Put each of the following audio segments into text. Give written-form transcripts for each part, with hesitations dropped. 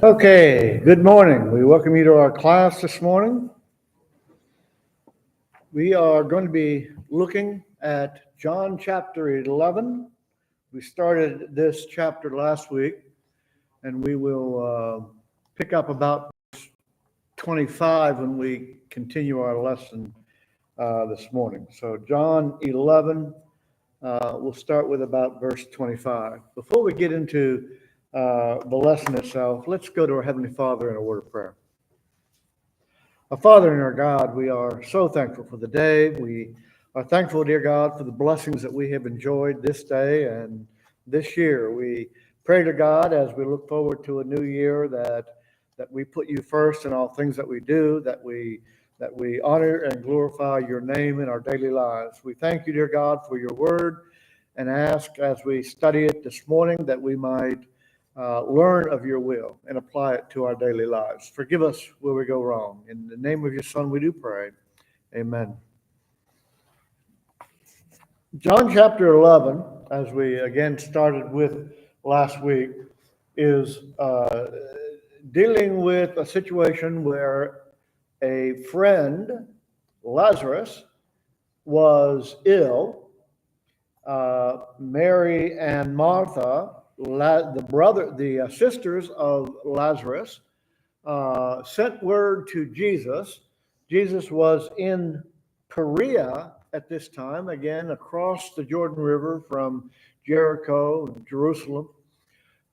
Okay, good morning. We welcome you to our class this morning. We are going to be looking at John chapter 11. We started this chapter last week, and we will pick up about 25 when we continue our lesson this morning. So John 11, we'll start with about verse 25. Before we get into the lesson itself, let's go to our Heavenly Father in a word of prayer. Our Father and our God, we are so thankful for the day. We are thankful, dear God, for the blessings that we have enjoyed this day and this year. We pray to God as we look forward to a new year that we put you first in all things that we do, that we honor and glorify your name in our daily lives. We thank you, dear God, for your word, and ask as we study it this morning that we might learn of your will and apply it to our daily lives. Forgive us where we go wrong. In the name of your Son, we do pray. Amen. John chapter 11, as we again started with last week, is dealing with a situation where a friend, Lazarus, was ill. Mary and Martha, the sisters of Lazarus, sent word to Jesus. Jesus was in Perea at this time, again across the Jordan River from Jericho and Jerusalem.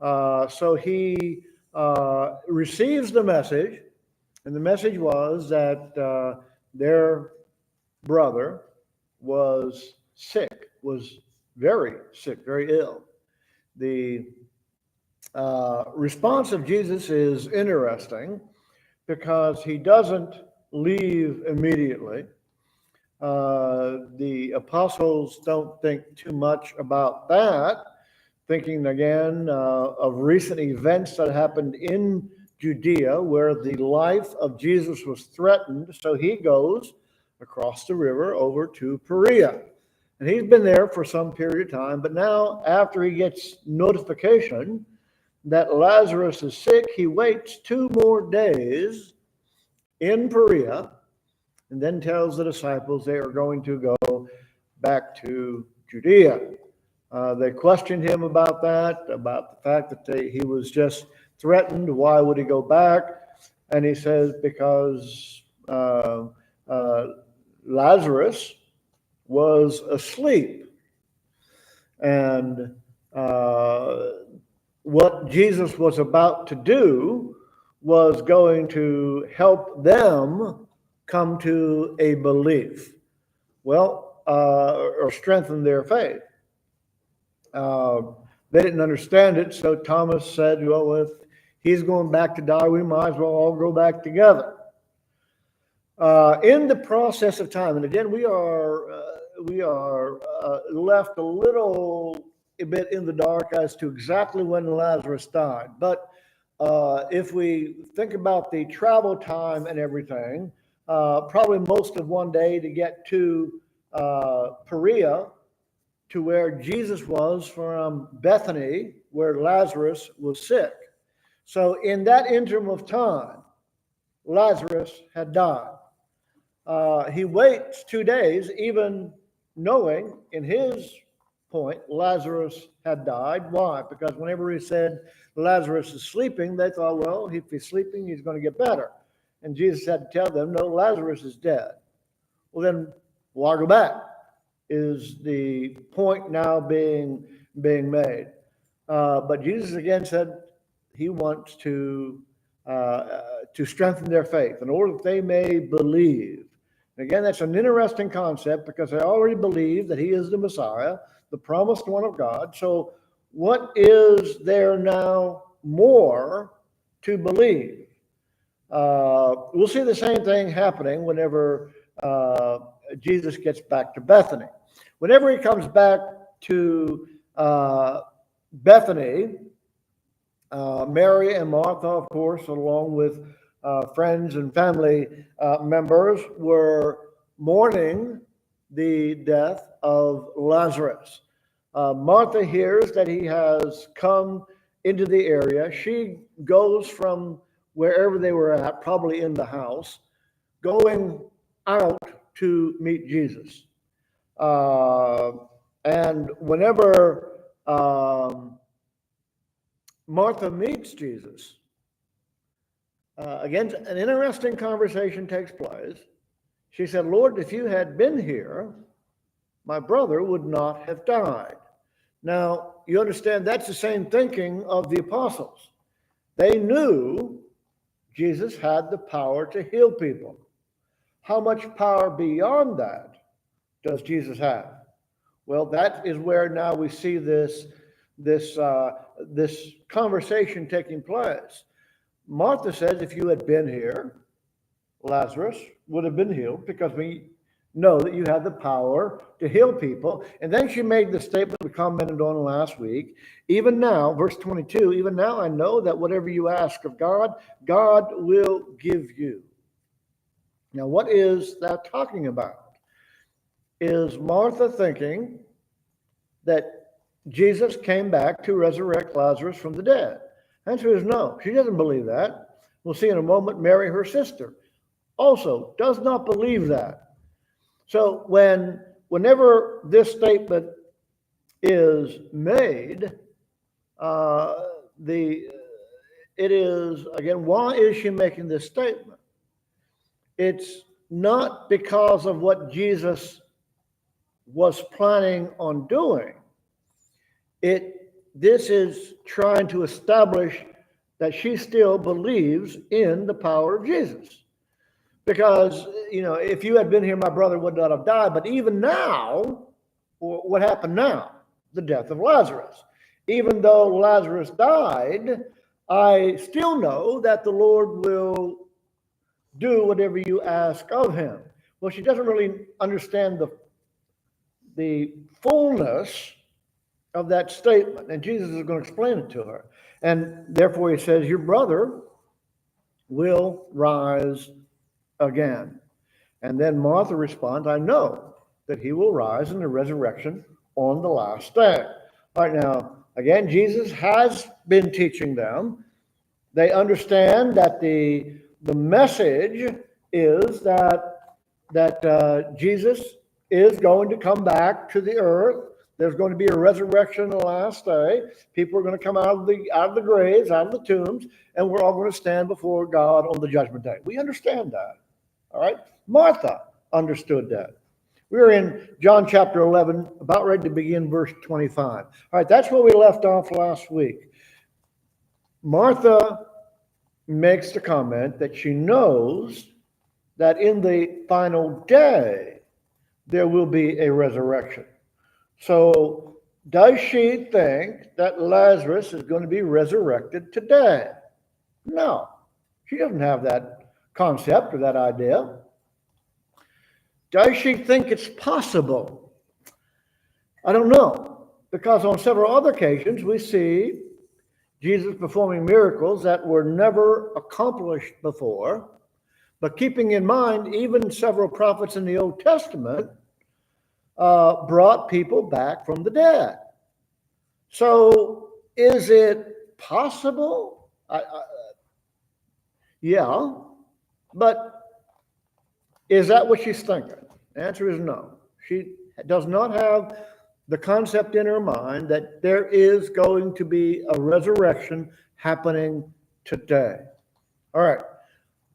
So he receives the message, and the message was that their brother was sick, was very sick, very ill. The response of Jesus is interesting because he doesn't leave immediately. The apostles don't think too much about that, thinking again of recent events that happened in Judea where the life of Jesus was threatened. So he goes across the river over to Perea. And he's been there for some period of time, but now after he gets notification that Lazarus is sick, he waits 2 more days in Perea and then tells the disciples they are going to go back to Judea. They questioned him about that, about the fact that he was just threatened. Why would he go back? And he says, because Lazarus was asleep. And what Jesus was about to do was going to help them come to a belief. Well, or strengthen their faith. They didn't understand it, so Thomas said, well, if he's going back to die, we might as well all go back together. In the process of time, and again, we are left a little bit in the dark as to exactly when Lazarus died. But if we think about the travel time and everything, probably most of one day to get to Perea, to where Jesus was from Bethany, where Lazarus was sick. So in that interim of time, Lazarus had died. He waits 2 days, even knowing in his point Lazarus had died. Why? Because whenever he said Lazarus is sleeping, they thought, well, if he's sleeping, he's going to get better. And Jesus had to tell them, no, Lazarus is dead. Well, then why go back? Is the point now being made. But Jesus again said he wants to strengthen their faith in order that they may believe. And again, that's an interesting concept because they already believe that he is the Messiah, the promised one of God. So what is there now more to believe? We'll see the same thing happening whenever Jesus gets back to Bethany. Whenever he comes back to Bethany, Mary and Martha, of course, along with friends and family members, were mourning the death of Lazarus. Martha hears that he has come into the area. She goes from wherever they were at, probably in the house, going out to meet Jesus. Uh, and whenever Martha meets Jesus, again, an interesting conversation takes place. She said, Lord, if you had been here, my brother would not have died. Now, you understand that's the same thinking of the apostles. They knew Jesus had the power to heal people. How much power beyond that does Jesus have? Well, that is where now we see this conversation taking place. Martha says, if you had been here, Lazarus would have been healed, because we know that you have the power to heal people. And then she made the statement we commented on last week. Even now, verse 22, even now I know that whatever you ask of God, God will give you. Now, what is that talking about? Is Martha thinking that Jesus came back to resurrect Lazarus from the dead? Answer is no. She doesn't believe that. We'll see in a moment Mary, her sister, also does not believe that. So whenever this statement is made, it is, again, why is she making this statement? It's not because of what Jesus was planning on doing. This is trying to establish that she still believes in the power of Jesus. Because, if you had been here, my brother would not have died. But even now, what happened now? The death of Lazarus. Even though Lazarus died, I still know that the Lord will do whatever you ask of him. Well, she doesn't really understand the fullness of that statement, and Jesus is going to explain it to her. And therefore he says, your brother will rise again. And then Martha responds, I know that he will rise in the resurrection on the last day. All right, now, again, Jesus has been teaching them. They understand that the message is that Jesus is going to come back to the earth. There's going to be a resurrection on the last day. People are going to come out of the graves, out of the tombs, and we're all going to stand before God on the judgment day. We understand that. All right? Martha understood that. We're in John chapter 11, about ready to begin verse 25. All right, that's where we left off last week. Martha makes the comment that she knows that in the final day there will be a resurrection. So does she think that Lazarus is going to be resurrected today? No, she doesn't have that concept or that idea. Does she think it's possible? I don't know, because on several other occasions we see Jesus performing miracles that were never accomplished before, but keeping in mind even several prophets in the Old Testament brought people back from the dead. So is it possible? Yeah, but is that what she's thinking? The answer is no. She does not have the concept in her mind that there is going to be a resurrection happening today. All right.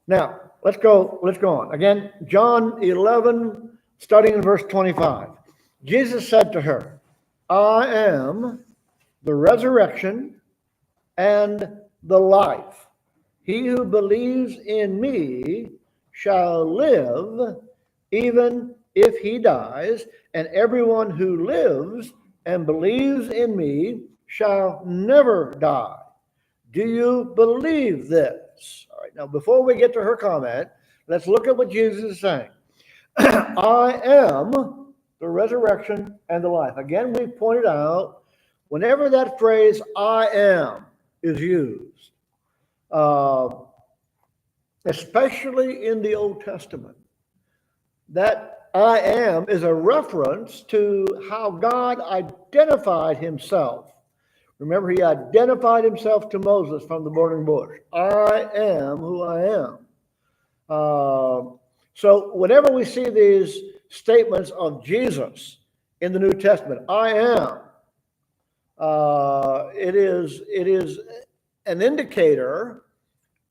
Now, let's go on. Again, John 11, starting in verse 25. Jesus said to her, I am the resurrection and the life. He who believes in me shall live even if he dies, and everyone who lives and believes in me shall never die. Do you believe this? All right, now before we get to her comment, let's look at what Jesus is saying. I am the resurrection and the life. Again, we pointed out, whenever that phrase I am is used, especially in the Old Testament, that I am is a reference to how God identified himself Remember, he identified himself to Moses from the burning bush. I am who I am. So whenever we see these statements of Jesus in the New Testament, I am, it is an indicator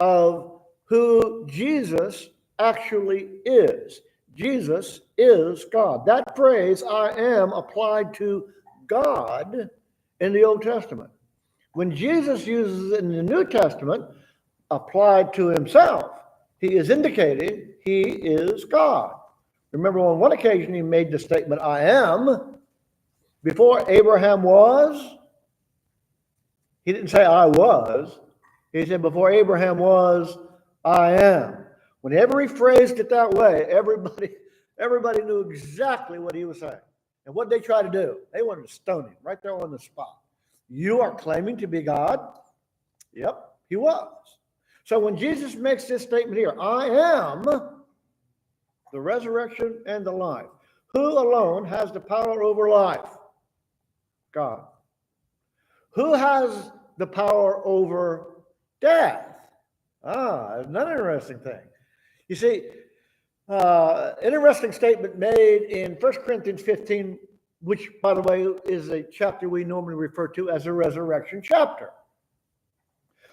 of who Jesus actually is. Jesus is God. That phrase, I am, applied to God in the Old Testament. When Jesus uses it in the New Testament, applied to himself, he is indicating he is God. Remember, on one occasion, he made the statement, I am, before Abraham was. He didn't say I was. He said, before Abraham was, I am. Whenever he phrased it that way, everybody knew exactly what he was saying. And what they tried to do, they wanted to stone him right there on the spot. You are claiming to be God? Yep, he was. So when Jesus makes this statement here, I am the resurrection and the life. Who alone has the power over life? God. Who has the power over death? That's another interesting thing. You see, an interesting statement made in 1 Corinthians 15, which, by the way, is a chapter we normally refer to as a resurrection chapter.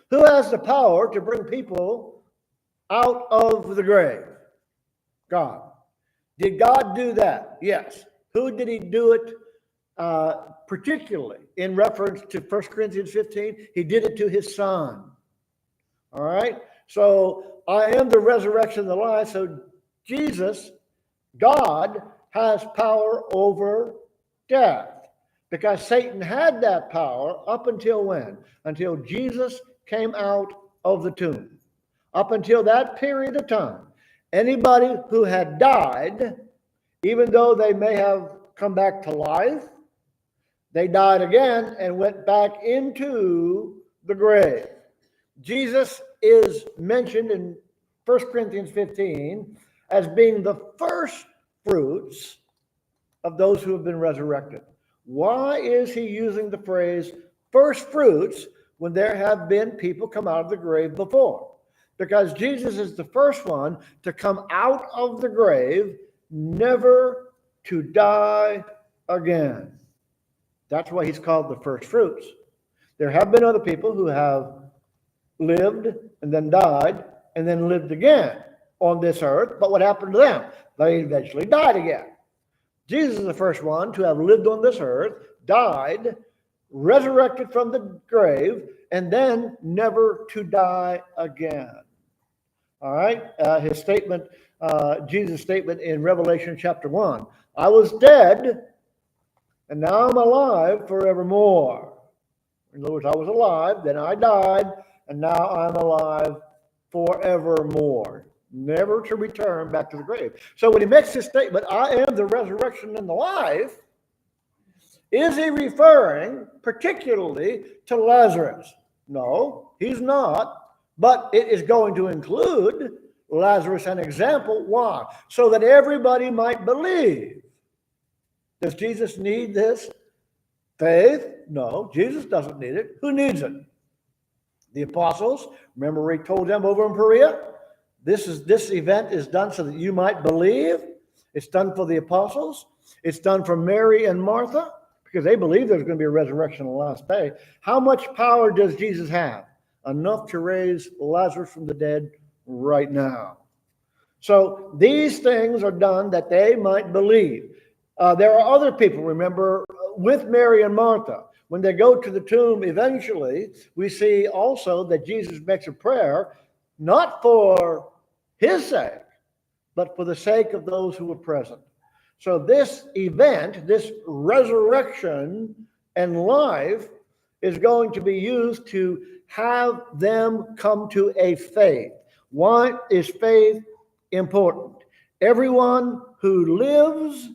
Who has the power to bring people out of the grave? God. Did God do that? Yes. Who did he do it particularly in reference to 1 Corinthians 15? He did it to his son. All right? So I am the resurrection and the life. So Jesus, God, has power over death. Because Satan had that power up until when? Until Jesus came out of the tomb. Up until that period of time, anybody who had died, even though they may have come back to life, they died again and went back into the grave. Jesus is mentioned in 1 Corinthians 15 as being the first fruits of those who have been resurrected. Why is he using the phrase first fruits when there have been people come out of the grave before? Because Jesus is the first one to come out of the grave, never to die again. That's why he's called the first fruits. There have been other people who have lived and then died and then lived again on this earth, but what happened to them? They eventually died again. Jesus is the first one to have lived on this earth, died, resurrected from the grave, and then never to die again. All right, his statement, Jesus' statement in Revelation chapter 1, I was dead, and now I'm alive forevermore. In other words, I was alive, then I died, and now I'm alive forevermore, never to return back to the grave. So when he makes this statement, I am the resurrection and the life, is he referring particularly to Lazarus? No, he's not. But it is going to include Lazarus an example. Why? So that everybody might believe. Does Jesus need this faith? No, Jesus doesn't need it. Who needs it? The apostles. Remember, he told them over in Perea, this event is done so that you might believe. It's done for the apostles. It's done for Mary and Martha because they believe there's going to be a resurrection on the last day. How much power does Jesus have? Enough to raise Lazarus from the dead right now. So these things are done that they might believe. There are other people, remember, with Mary and Martha. When they go to the tomb eventually, we see also that Jesus makes a prayer, not for his sake, but for the sake of those who were present. So this event, this resurrection and life, is going to be used to have them come to a faith. Why is faith important? Everyone who lives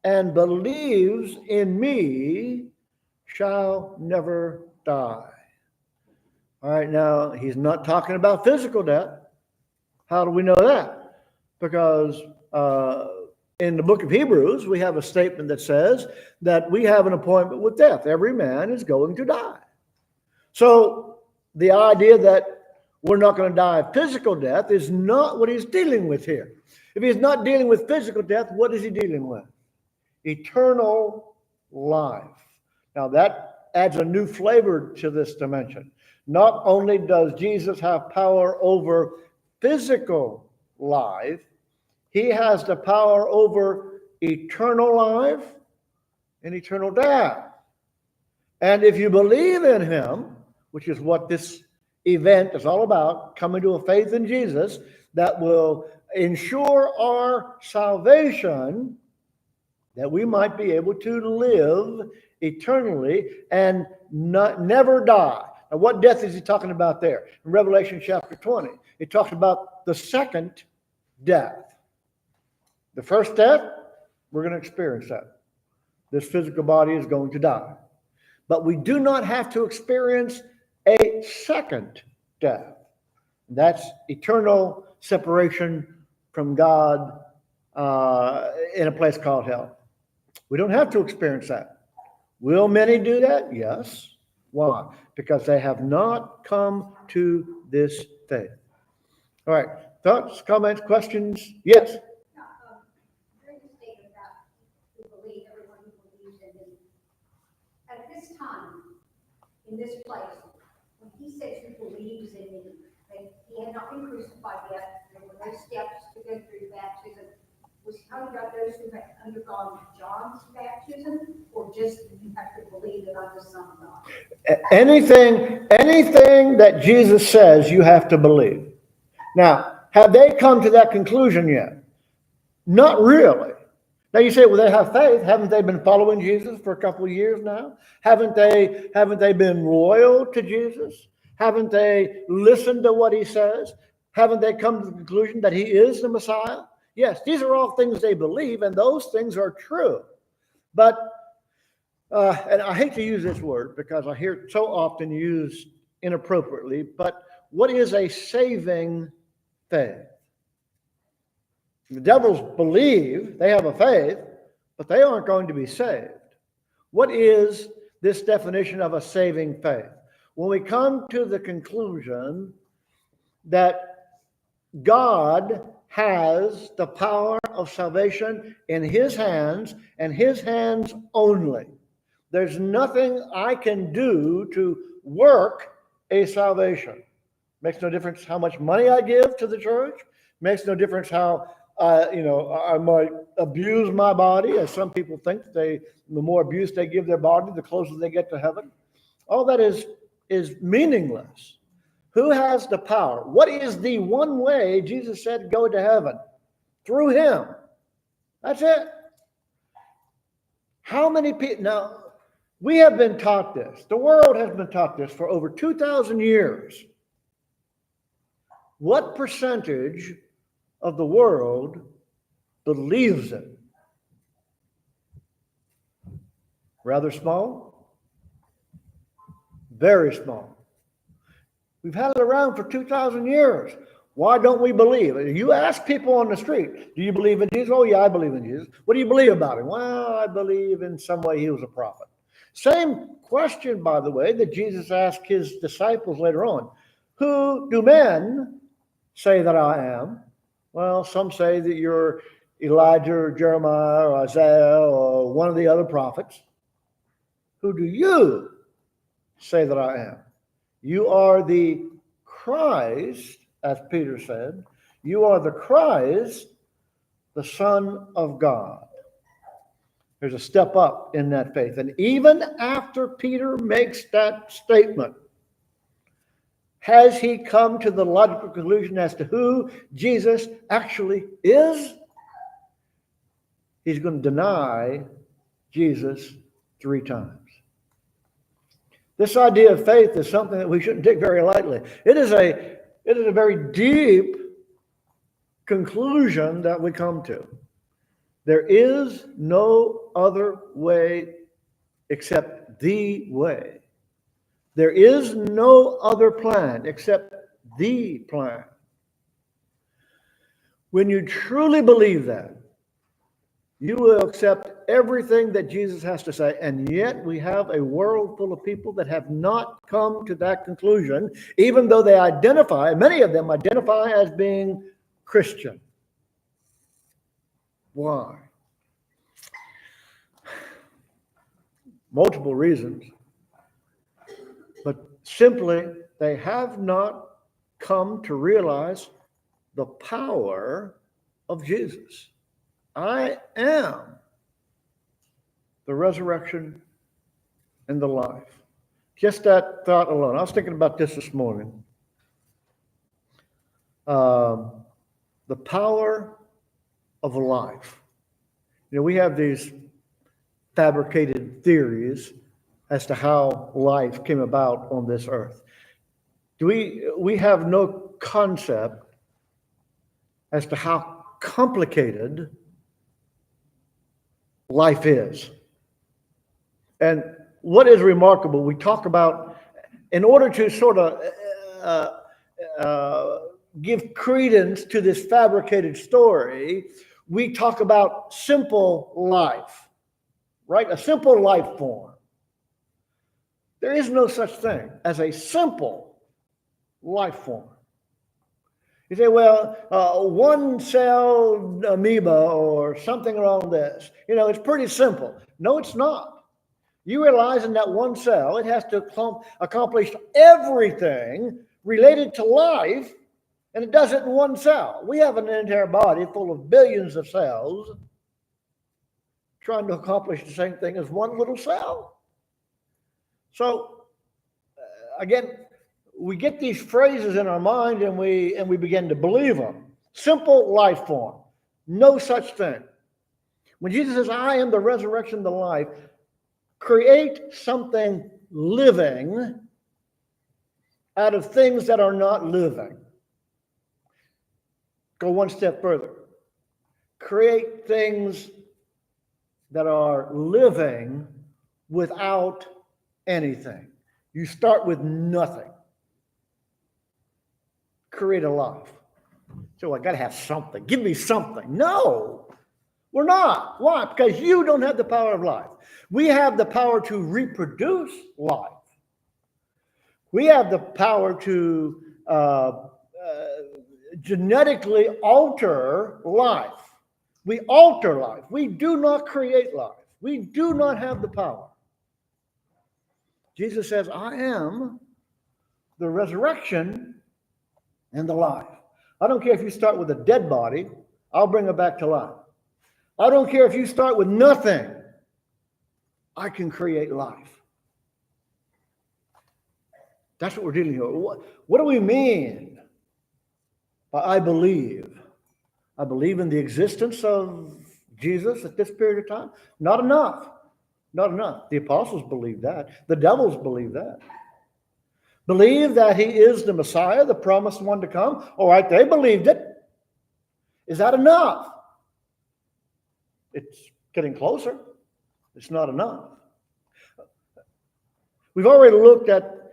and believes in me shall never die. All right, now he's not talking about physical death. How do we know that? Because In the book of Hebrews, we have a statement that says that we have an appointment with death. Every man is going to die. So the idea that we're not going to die of physical death is not what he's dealing with here. If he's not dealing with physical death, what is he dealing with? Eternal life. Now that adds a new flavor to this dimension. Not only does Jesus have power over physical life, he has the power over eternal life and eternal death. And if you believe in him, which is what this event is all about, coming to a faith in Jesus that will ensure our salvation, that we might be able to live eternally and never die. Now, what death is he talking about there? In Revelation chapter 20, it talks about the second death. The first death, we're going to experience that. This physical body is going to die. But we do not have to experience a second death. That's eternal separation from God in a place called hell. We don't have to experience that. Will many do that? Yes. Why? Because they have not come to this faith. All right. Thoughts, comments, questions? Yes. During the statement about who believe, everyone who believes in him, at this time, in this place, when he says who believes in me, he had not been crucified yet, there were no steps to go through baptism. Was he talking about those who had undergone John's baptism, or just you have to believe that I'm the Son of God? Anything that Jesus says, you have to believe. Now, have they come to that conclusion yet? Not really. Now you say, well, they have faith. Haven't they been following Jesus for a couple of years now? Haven't they been loyal to Jesus? Haven't they listened to what he says? Haven't they come to the conclusion that he is the Messiah? Yes, these are all things they believe, and those things are true. But, and I hate to use this word because I hear it so often used inappropriately, but what is a saving faith? The devils believe, they have a faith, but they aren't going to be saved. What is this definition of a saving faith? When we come to the conclusion that God has the power of salvation in his hands and his hands only. There's nothing I can do to work a salvation. Makes no difference how much money I give to the church. Makes no difference how I might abuse my body, as some people think. The more abuse they give their body, the closer they get to heaven. All that is meaningless. Who has the power? What is the one way Jesus said go to heaven? Through him. That's it. How many people? Now, we have been taught this. The world has been taught this for over 2,000 years. What percentage of the world believes it? Rather small? Very small. We've had it around for 2,000 years. Why don't we believe? You ask people on the street, do you believe in Jesus? Oh, yeah, I believe in Jesus. What do you believe about him? Well, I believe in some way he was a prophet. Same question, by the way, that Jesus asked his disciples later on. Who do men say that I am? Well, some say that you're Elijah or Jeremiah or Isaiah or one of the other prophets. Who do you say that I am? You are the Christ, as Peter said. You are the Christ, the Son of God. There's a step up in that faith. And even after Peter makes that statement, has he come to the logical conclusion as to who Jesus actually is? He's going to deny Jesus 3 times. This idea of faith is something that we shouldn't take very lightly. It is a very deep conclusion that we come to. There is no other way except the way. There is no other plan except the plan. When you truly believe that, You will accept everything that Jesus has to say. And yet we have a world full of people that have not come to that conclusion, even though they identify, many of them identify as being Christian. Why? Multiple reasons. But simply, they have not come to realize the power of Jesus. I am the resurrection and the life. Just that thought alone. I was thinking about this morning. The power of life. You know, we have these fabricated theories as to how life came about on this earth. We have no concept as to how complicated life is. And what is remarkable, we talk about, in order to sort of give credence to this fabricated story, we talk about simple life, right? A simple life form. There is no such thing as a simple life form. You say, well, one cell amoeba or something along this, it's pretty simple. No, it's not. You realize in that one cell, it has to accomplish everything related to life, and it does it in one cell. We have an entire body full of billions of cells trying to accomplish the same thing as one little cell. So, again, we get these phrases in our mind and we begin to believe them. Simple life form. No such thing. When Jesus says, I am the resurrection, the life, create something living out of things that are not living. Go one step further. Create things that are living without anything. You start with nothing. Create a life. So I got to have something. Give me something. No, we're not. Why? Because you don't have the power of life. We have the power to reproduce life. We have the power to genetically alter life. We alter life. We do not create life. We do not have the power. Jesus says, I am the resurrection and the life. I don't care if you start with a dead body, I'll bring it back to life. I don't care if you start with nothing, I can create life. That's what we're dealing with. What do we mean by I believe? I believe in the existence of Jesus at this period of time? Not enough. Not enough. The apostles believed that. The devils believe that. Believe that he is the Messiah, the promised one to come. All right, they believed it. Is that enough? It's getting closer. It's not enough. We've already looked at,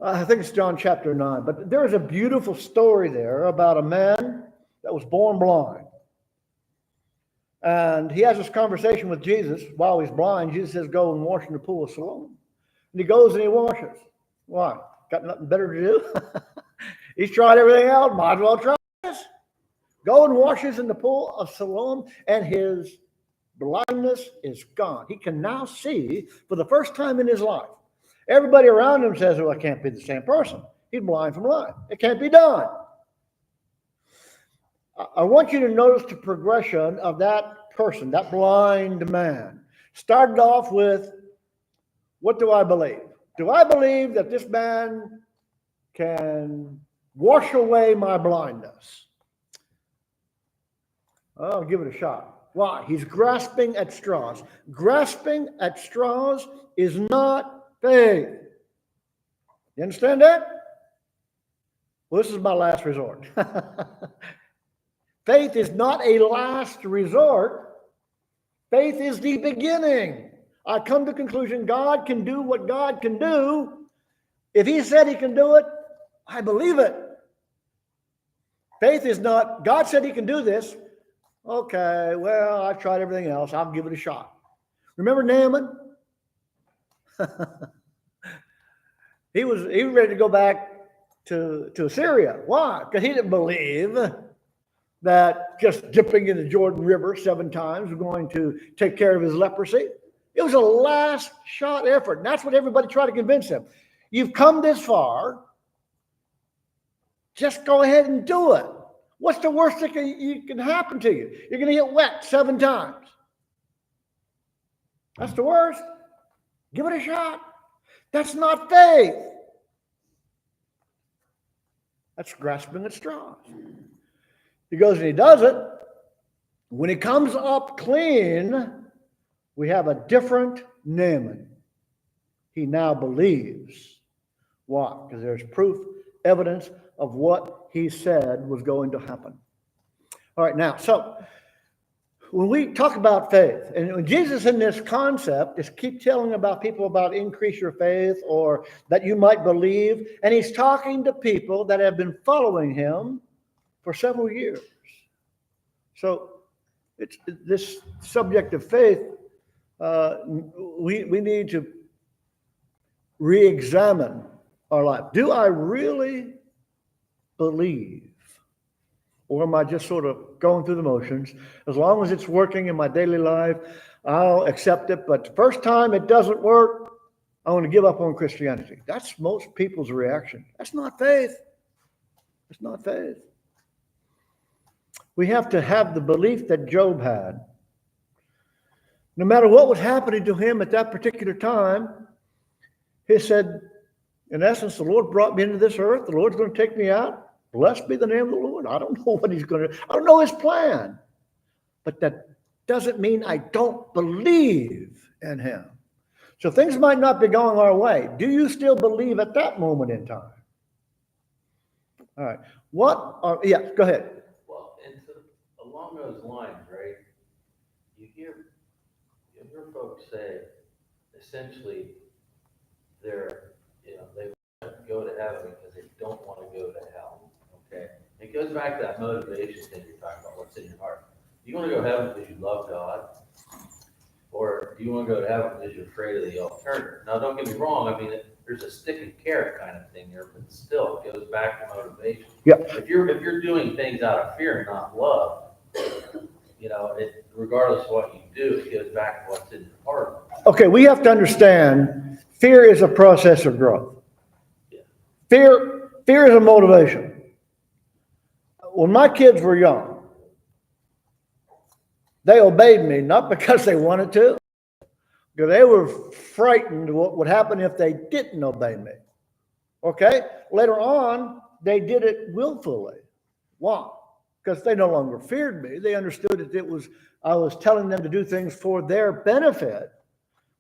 I think it's John chapter 9, but there is a beautiful story there about a man that was born blind. And he has this conversation with Jesus while he's blind. Jesus says, go and wash in the pool of Siloam. And he goes and he washes. Why? Got nothing better to do? He's tried everything else. Might as well try this. Go and washes in the pool of Siloam, and his blindness is gone. He can now see for the first time in his life. Everybody around him says, well, it can't be the same person. He's blind from life. It can't be done. I want you to notice the progression of that person, that blind man. Started off with, what do I believe? Do I believe that this man can wash away my blindness? I'll give it a shot. Why? He's grasping at straws. Grasping at straws is not faith. You understand that? Well, this is my last resort. Faith is not a last resort. Faith is the beginning. I come to the conclusion God can do what God can do. If he said he can do it, I believe it. Faith is not, God said he can do this. Okay, well, I've tried everything else. I'll give it a shot. Remember Naaman? He was ready to go back to Assyria. Why? Because he didn't believe that just dipping in the Jordan River 7 times was going to take care of his leprosy. It was a last shot effort. And that's what everybody tried to convince him. You've come this far. Just go ahead and do it. What's the worst that can happen to you? You're going to get wet 7 times. That's the worst. Give it a shot. That's not faith. That's grasping at straws. He goes and he does it. When he comes up clean, we have a different Naaman. He now believes. Why? Because there's proof, evidence of what he said was going to happen. All right, now, so when we talk about faith, and when Jesus in this concept is keep telling about people about increase your faith or that you might believe, and he's talking to people that have been following him for several years. So it's this subject of faith, we need to re-examine our life. Do I really believe? Or am I just sort of going through the motions? As long as it's working in my daily life, I'll accept it. But the first time it doesn't work, I want to give up on Christianity. That's most people's reaction. That's not faith. It's not faith. We have to have the belief that Job had. No matter what was happening to him at that particular time, he said, in essence, the Lord brought me into this earth. The Lord's going to take me out. Blessed be the name of the Lord. I don't know what he's going to, I don't know his plan. But that doesn't mean I don't believe in him. So things might not be going our way. Do you still believe at that moment in time? All right. Yeah, go ahead. Well, and so along those lines, right, you hear folks say, essentially, they want to go to heaven because they don't want to go to hell. Okay, it goes back to that motivation thing you're talking about. What's in your heart? Do you want to go to heaven because you love God, or do you want to go to heaven because you're afraid of the alternative? Now, don't get me wrong. I mean, there's a stick and carrot kind of thing there, but still, it goes back to motivation. Yeah. If you're doing things out of fear and not love, regardless of what you do, it goes back to what's in your heart. Okay, we have to understand fear is a process of growth. Yeah. Fear is a motivation. When my kids were young, they obeyed me, not because they wanted to, because they were frightened what would happen if they didn't obey me. Okay? Later on, they did it willfully. Why? Because they no longer feared me. They understood that I was telling them to do things for their benefit.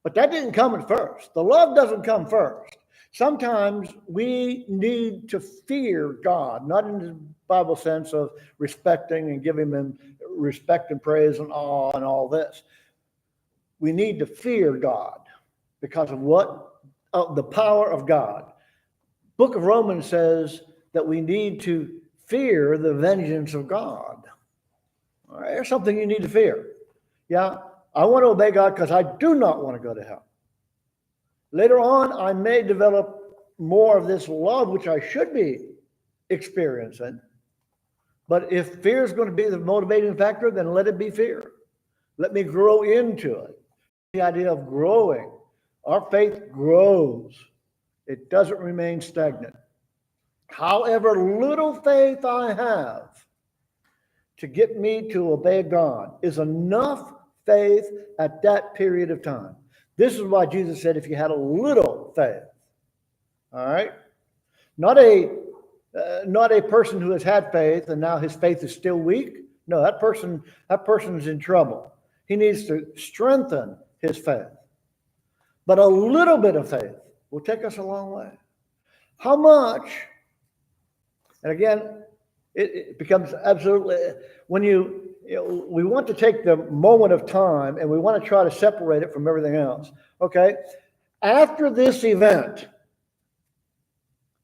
But that didn't come at first. The love doesn't come first. Sometimes we need to fear God, not in the Bible sense of respecting and giving him respect and praise and awe and all this. We need to fear God because of the power of God. Book of Romans says that we need to fear the vengeance of God. All right, there's something you need to fear. Yeah, I want to obey God because I do not want to go to hell. Later on, I may develop more of this love, which I should be experiencing. But if fear is going to be the motivating factor, then let it be fear. Let me grow into it. The idea of growing. Our faith grows. It doesn't remain stagnant. However little faith I have to get me to obey God is enough faith at that period of time. This is why Jesus said, if you had a little faith, all right, not a person who has had faith and now his faith is still weak. No, that person is in trouble. He needs to strengthen his faith. But a little bit of faith will take us a long way. How much? And again, it becomes absolutely, when we want to take the moment of time and we want to try to separate it from everything else. Okay. After this event,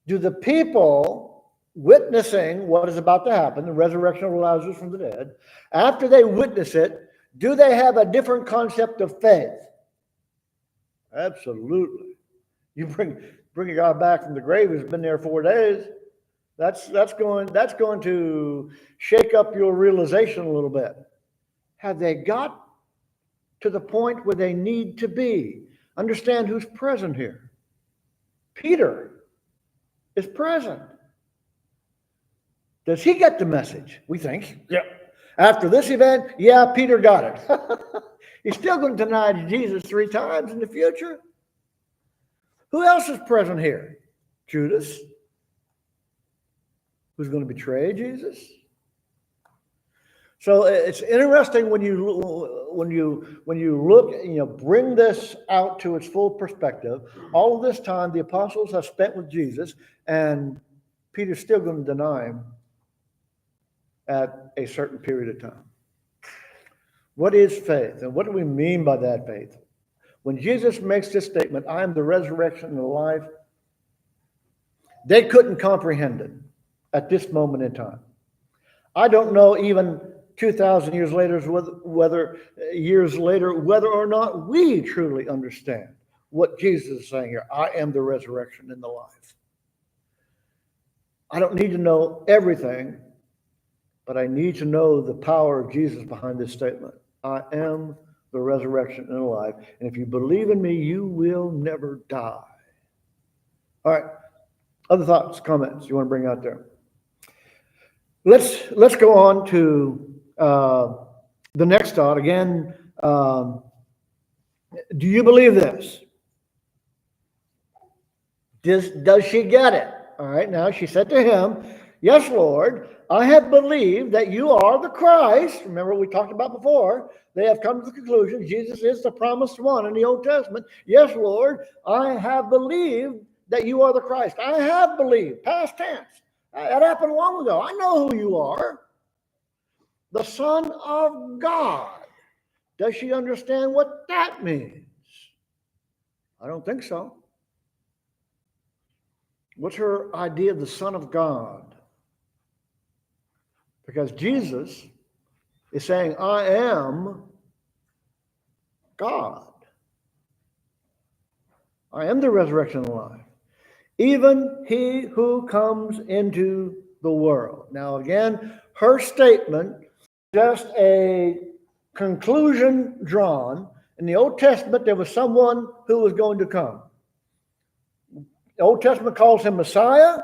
do the people witnessing what is about to happen, the resurrection of Lazarus from the dead, after they witness it, do they have a different concept of faith? Absolutely. You bring a guy back from the grave who's been there 4 days. That's going to shake up your realization a little bit. Have they got to the point where they need to be? Understand who's present here. Peter is present. Does he get the message? We think. Yeah. After this event, yeah, Peter got it. He's still going to deny Jesus 3 times in the future. Who else is present here? Judas, who's going to betray Jesus. So it's interesting when you look, bring this out to its full perspective. All of this time, the apostles have spent with Jesus, and Peter's still going to deny him at a certain period of time. What is faith? And what do we mean by that faith? When Jesus makes this statement, I am the resurrection and the life, they couldn't comprehend it at this moment in time. I don't know even 2,000 years later, whether or not we truly understand what Jesus is saying here. I am the resurrection and the life. I don't need to know everything, but I need to know the power of Jesus behind this statement. I am the resurrection and the life. And if you believe in me, you will never die. All right. Other thoughts, comments you want to bring out there? Let's go on to the next thought. Again, do you believe this? Does she get it? All right. Now she said to him, yes, Lord, I have believed that you are the Christ. Remember what we talked about before. They have come to the conclusion Jesus is the promised one in the Old Testament. Yes, Lord, I have believed that you are the Christ. I have believed, past tense. That happened long ago. I know who you are. The Son of God. Does she understand what that means? I don't think so. What's her idea of the Son of God? Because Jesus is saying, I am God. I am the resurrection and life. Even he who comes into the world. Now again, her statement, just a conclusion drawn. In the Old Testament, there was someone who was going to come. The Old Testament calls him Messiah,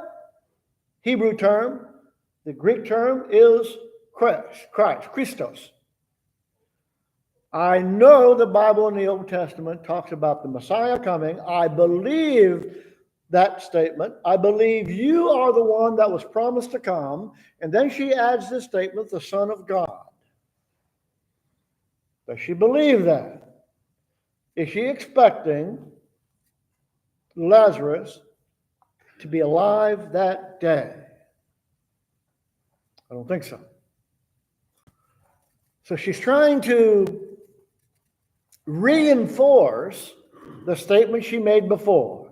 Hebrew term. The Greek term is Christ, Christos. I know the Bible in the Old Testament talks about the Messiah coming. I believe that statement. I believe you are the one that was promised to come. And then she adds this statement, the Son of God. Does she believe that? Is she expecting Lazarus to be alive that day? I don't think so. So she's trying to reinforce the statement she made before.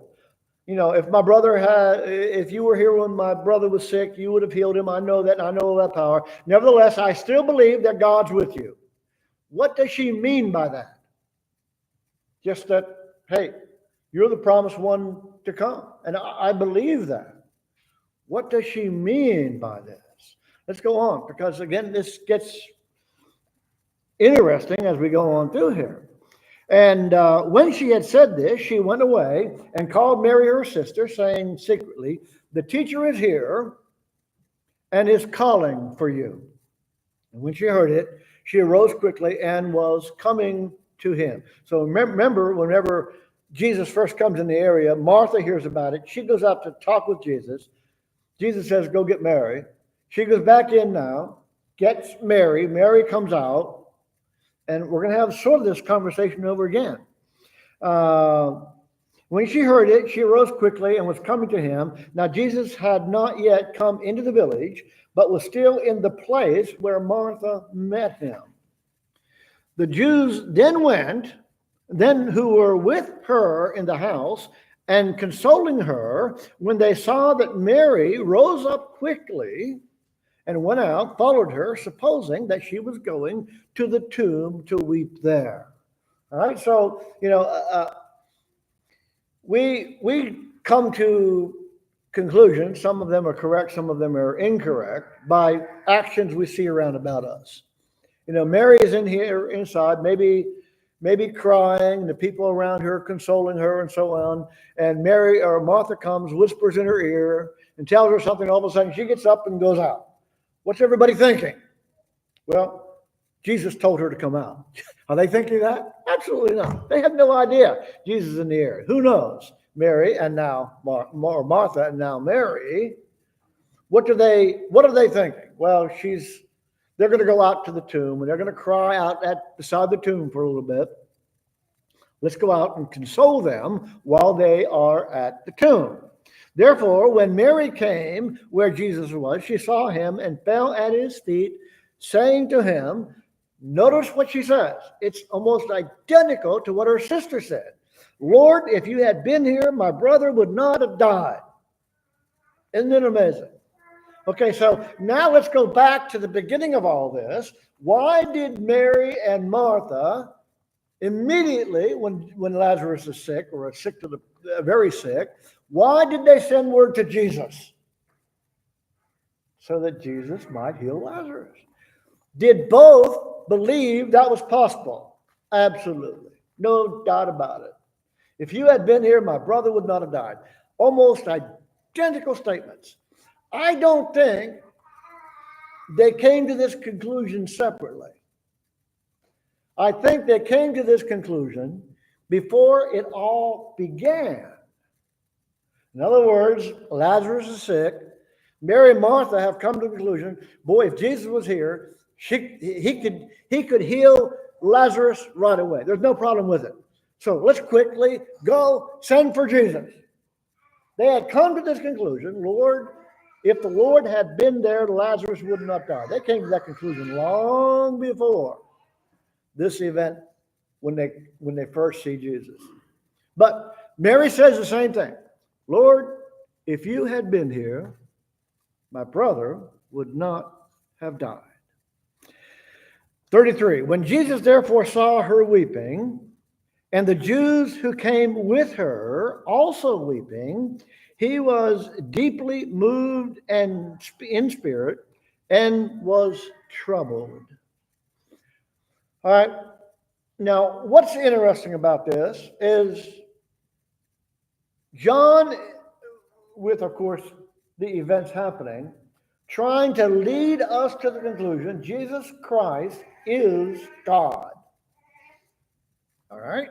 If you were here when my brother was sick, you would have healed him. I know that. I know that power. Nevertheless, I still believe that God's with you. What does she mean by that? Just that, hey, you're the promised one to come. And I believe that. What does she mean by this? Let's go on, because again, this gets interesting as we go on through here. And when she had said this, she went away and called Mary, her sister, saying secretly, the teacher is here and is calling for you. And when she heard it, she arose quickly and was coming to him. So remember, whenever Jesus first comes in the area, Martha hears about it. She goes out to talk with Jesus. Jesus says, go get Mary. She goes back in now, gets Mary. Mary comes out, and we're going to have sort of this conversation over again. When she heard it, she arose quickly and was coming to him. Now, Jesus had not yet come into the village, but was still in the place where Martha met him. The Jews then who were with her in the house, and consoling her, when they saw that Mary rose up quickly and went out, followed her, supposing that she was going to the tomb to weep there. All right, so, we come to conclusions. Some of them are correct, some of them are incorrect, by actions we see around about us. Mary is in here inside, maybe crying, the people around her consoling her and so on. And Mary or Martha comes, whispers in her ear, and tells her something. All of a sudden, she gets up and goes out. What's everybody thinking? Well, Jesus told her to come out. Are they thinking that? Absolutely not. They have no idea Jesus is in the air. Who knows? Mary and now Martha and now Mary. What are they thinking? Well, they're going to go out to the tomb and they're going to cry out beside the tomb for a little bit. Let's go out and console them while they are at the tomb. Therefore, when Mary came where Jesus was, she saw him and fell at his feet, saying to him, notice what she says. It's almost identical to what her sister said. Lord, if you had been here, my brother would not have died. Isn't it amazing? Okay, so now let's go back to the beginning of all this. Why did Mary and Martha immediately, when Lazarus is sick, or sick to the very sick, why did they send word to Jesus? So that Jesus might heal Lazarus. Did both believe that was possible? Absolutely. No doubt about it. If you had been here, my brother would not have died. Almost identical statements. I don't think they came to this conclusion separately. I think they came to this conclusion before it all began. In other words, Lazarus is sick. Mary and Martha have come to the conclusion, boy, if Jesus was here, he could heal Lazarus right away. There's no problem with it. So let's quickly go send for Jesus. They had come to this conclusion, Lord, if the Lord had been there, Lazarus would not die. They came to that conclusion long before this event when they first see Jesus. But Mary says the same thing. Lord, if you had been here, my brother would not have died. 33, when Jesus therefore saw her weeping, and the Jews who came with her also weeping, he was deeply moved and in spirit and was troubled. All right. Now, what's interesting about this is John, with, of course, the events happening, trying to lead us to the conclusion Jesus Christ is God. All right?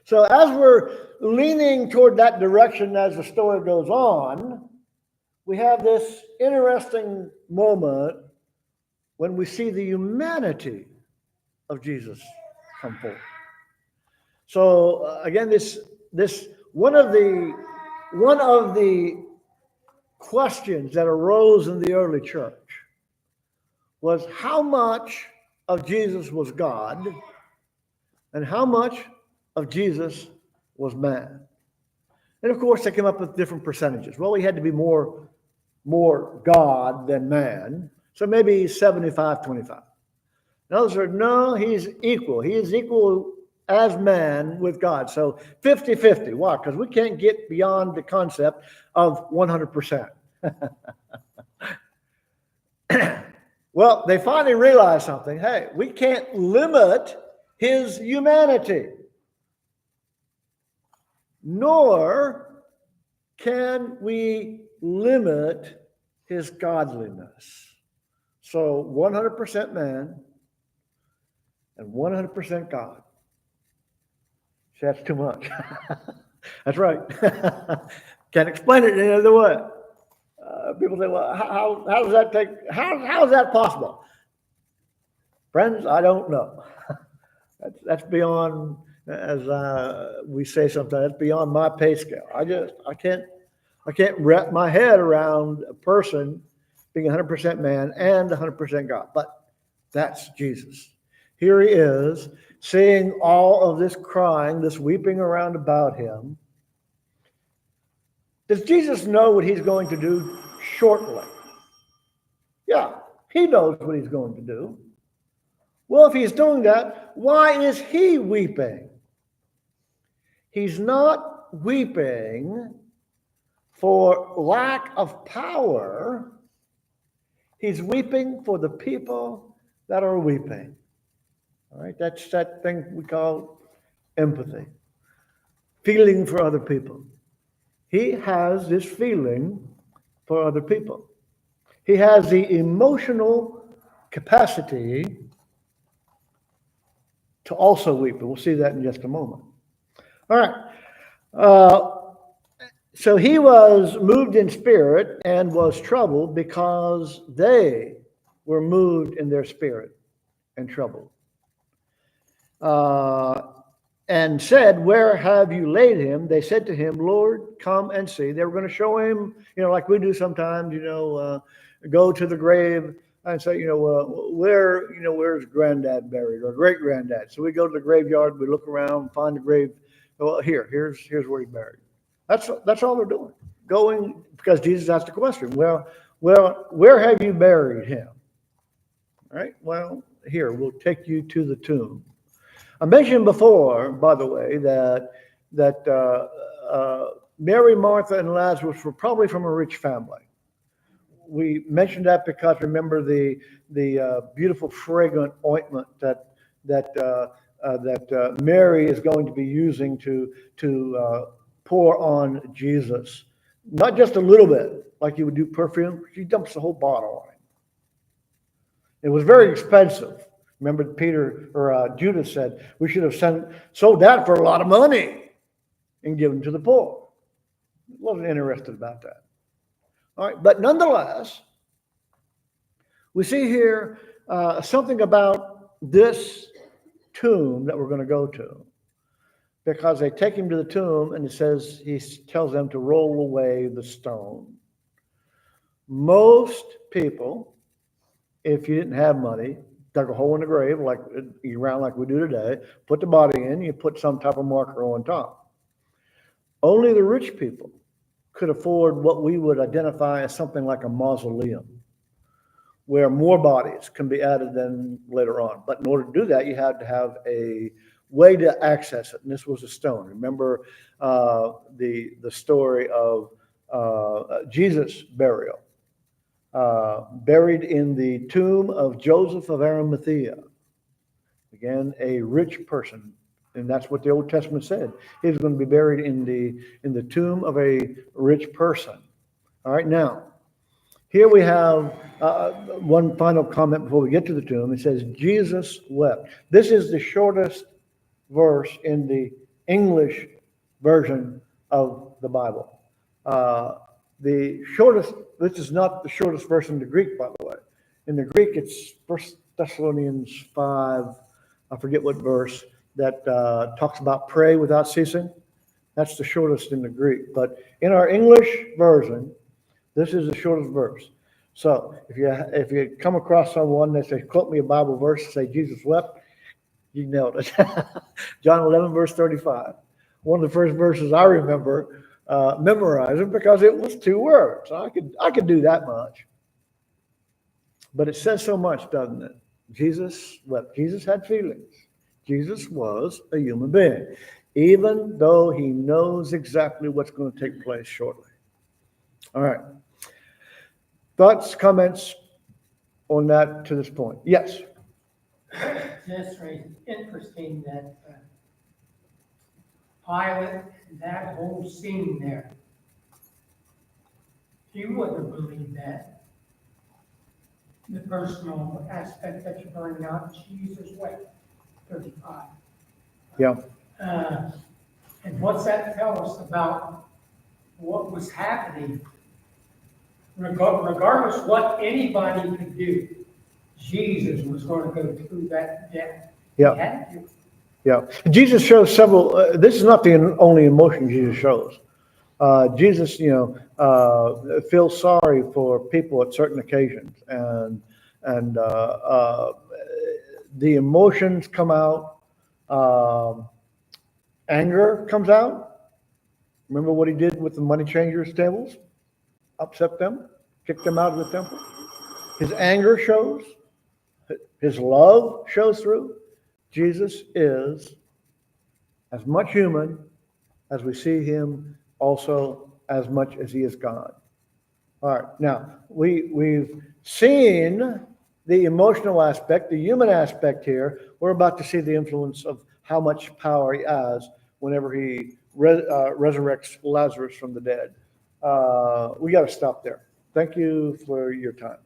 So as we're leaning toward that direction as the story goes on, we have this interesting moment when we see the humanity of Jesus come forth. So again, this one of the questions that arose in the early church was how much of Jesus was God and how much of Jesus was man. And of course, they came up with different percentages. Well, he had to be more God than man, so maybe 75-25. And others said, no, he's equal. He is equal as man with God. So 50-50. Why? Because we can't get beyond the concept of 100%. Well, they finally realized something. Hey, we can't limit his humanity, nor can we limit his godliness. So 100% man and 100% God. See, that's too much. That's right. Can't explain it any other way. People say, well, how does that take? How is that possible? Friends, I don't know. That's beyond, as we say sometimes, that's beyond my pay scale. I can't wrap my head around a person being 100% man and 100% God. But that's Jesus. Here he is, seeing all of this crying, this weeping around about him. Does Jesus know what he's going to do shortly? Yeah, he knows what he's going to do. Well, if he's doing that, why is he weeping? He's not weeping for lack of power. He's weeping for the people that are weeping. All right, that's that thing we call empathy, feeling for other people. He has this feeling for other people. He has the emotional capacity to also weep. And we'll see that in just a moment. All right. So he was moved in spirit and was troubled because they were moved in their spirit and troubled. And said, "Where have you laid him?" They said to him, "Lord, come and see." They were going to show him, like we do sometimes, go to the grave and say, where's granddad buried or great granddad? So we go to the graveyard, we look around, find the grave. Well, here's where he's buried. That's all they're doing. Going because Jesus asked the question, well, where have you buried him? All right. Well, here, we'll take you to the tomb. I mentioned before, by the way, that Mary, Martha, and Lazarus were probably from a rich family. We mentioned that because remember the beautiful fragrant ointment that Mary is going to be using to pour on Jesus. Not just a little bit, like you would do perfume. She dumps the whole bottle on him. It was very expensive. Remember, Peter or Judas said, "We should have sold that for a lot of money and given to the poor." Wasn't interested about that. All right, but nonetheless, we see here something about this tomb that we're going to go to, because they take him to the tomb and he tells them to roll away the stone. Most people, if you didn't have money, dug a hole in the grave around like we do today, put the body in, you put some type of marker on top. Only the rich people could afford what we would identify as something like a mausoleum, where more bodies can be added than later on. But in order to do that, you had to have a way to access it, and this was a stone. Remember the story of Jesus' burial. Buried in the tomb of Joseph of Arimathea. Again, a rich person, and that's what the Old Testament said. He was going to be buried in the tomb of a rich person. All right, now here we have one final comment before we get to the tomb. It says, "Jesus wept." This is the shortest verse in the English version of the Bible. This is not the shortest verse in the Greek, by the way. In the Greek, it's 1 Thessalonians 5, I forget what verse, that talks about pray without ceasing. That's the shortest in the Greek. But in our English version, this is the shortest verse. So if you come across someone that says, "Quote me a Bible verse," say Jesus wept, you nailed it. John 11, verse 35. One of the first verses I remember memorizing because it was 2 words. I could do that much. But it says so much, doesn't it? Jesus wept. Jesus had feelings. Jesus was a human being, even though he knows exactly what's going to take place shortly. All right. Thoughts, comments on that to this point? Yes. That's right. Interesting that Pilate, that whole scene there. You wouldn't have believed that. The personal aspect that you're bringing out, Jesus wept, 35. Yeah. And what's that tell us about what was happening? Regardless what anybody could do, Jesus was going to go through that death. Yeah. He had to. Yeah. Jesus shows several, this is not the only emotion Jesus shows. Jesus, feels sorry for people at certain occasions, and the emotions come out. Anger comes out. Remember what he did with the money changers' tables? Upset them, kicked them out of the temple. His anger shows, his love shows through. Jesus is as much human as we see him, also as much as he is God. All right, now we've seen the emotional aspect, the human aspect here. We're about to see the influence of how much power he has whenever he resurrects Lazarus from the dead. We got to stop there. Thank you for your time.